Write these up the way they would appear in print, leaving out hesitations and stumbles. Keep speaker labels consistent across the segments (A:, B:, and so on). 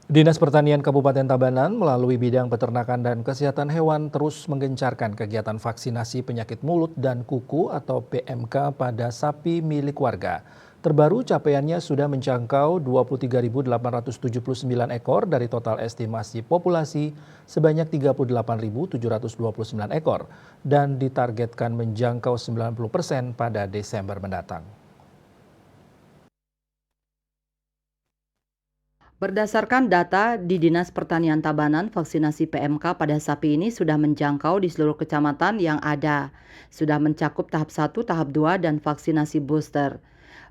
A: Dinas Pertanian Kabupaten Tabanan melalui bidang peternakan dan kesehatan hewan terus menggencarkan kegiatan vaksinasi penyakit mulut dan kuku atau PMK pada sapi milik warga. Terbaru capaiannya sudah menjangkau 23.879 ekor dari total estimasi populasi sebanyak 38.729 ekor dan ditargetkan menjangkau 90% pada Desember mendatang.
B: Berdasarkan data di Dinas Pertanian Tabanan, vaksinasi PMK pada sapi ini sudah menjangkau di seluruh kecamatan yang ada. Sudah mencakup tahap 1, tahap 2, dan vaksinasi booster.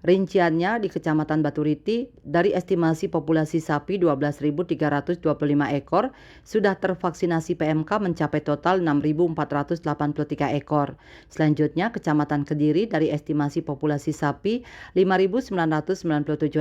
B: Rinciannya di Kecamatan Baturiti, dari estimasi populasi sapi 12.325 ekor, sudah tervaksinasi PMK mencapai total 6.483 ekor. Selanjutnya, Kecamatan Kediri dari estimasi populasi sapi 5.997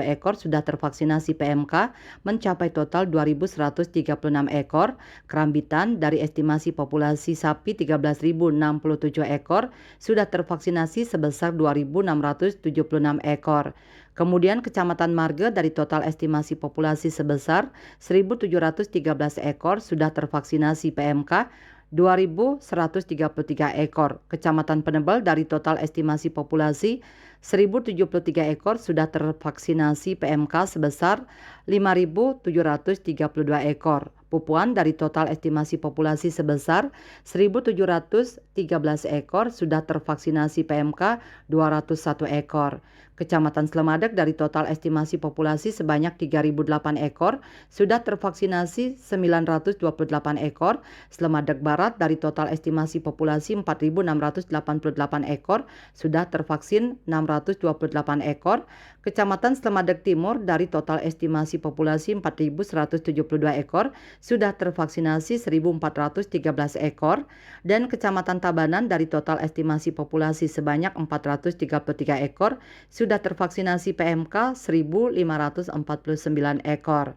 B: ekor sudah tervaksinasi PMK mencapai total 2.136 ekor. Kerambitan dari estimasi populasi sapi 13.067 ekor sudah tervaksinasi sebesar 2.676 ekor. Kemudian Kecamatan Marga dari total estimasi populasi sebesar 1.713 ekor sudah tervaksinasi PMK 2.133 ekor. Kecamatan Penebel dari total estimasi populasi 1.073 ekor sudah tervaksinasi PMK sebesar 5.732 ekor. Pupuan dari total estimasi populasi sebesar 1.713 ekor sudah tervaksinasi PMK 201 ekor. Kecamatan Slemadeg dari total estimasi populasi sebanyak 3.008 ekor sudah tervaksinasi 928 ekor. Slemadeg Barat dari total estimasi populasi 4.688 ekor sudah tervaksin 628 ekor. Kecamatan Slemadeg Timur dari total estimasi populasi 4.172 ekor sudah tervaksinasi 1.413 ekor, dan Kecamatan Tabanan dari total estimasi populasi sebanyak 433 ekor sudah tervaksinasi PMK 1.549 ekor.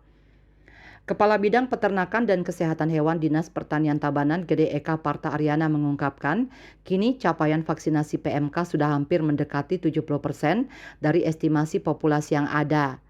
B: Kepala Bidang Peternakan dan Kesehatan Hewan Dinas Pertanian Tabanan Gede Eka Parta Aryana mengungkapkan, kini capaian vaksinasi PMK sudah hampir mendekati 70% dari estimasi populasi yang ada.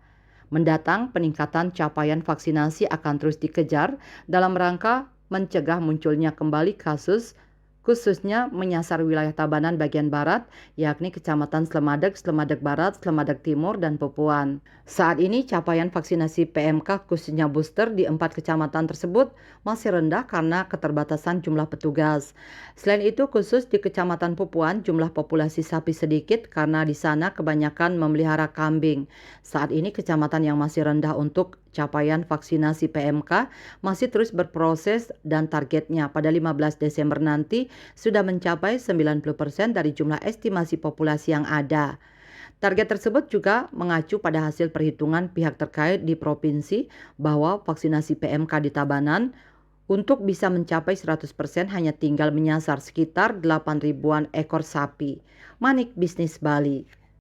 B: Mendatang, peningkatan capaian vaksinasi akan terus dikejar dalam rangka mencegah munculnya kembali kasus, khususnya menyasar wilayah Tabanan bagian barat, yakni Kecamatan Slemadeg, Slemadeg Barat, Slemadeg Timur, dan Pupuan. Saat ini capaian vaksinasi PMK khususnya booster di 4 kecamatan tersebut masih rendah karena keterbatasan jumlah petugas. Selain itu, khusus di Kecamatan Pupuan jumlah populasi sapi sedikit karena di sana kebanyakan memelihara kambing. Saat ini kecamatan yang masih rendah untuk capaian vaksinasi PMK masih terus berproses dan targetnya pada 15 Desember nanti sudah mencapai 90% dari jumlah estimasi populasi yang ada. Target tersebut juga mengacu pada hasil perhitungan pihak terkait di provinsi bahwa vaksinasi PMK di Tabanan untuk bisa mencapai 100% hanya tinggal menyasar sekitar 8 ribuan ekor sapi. Manik Bisnis Bali.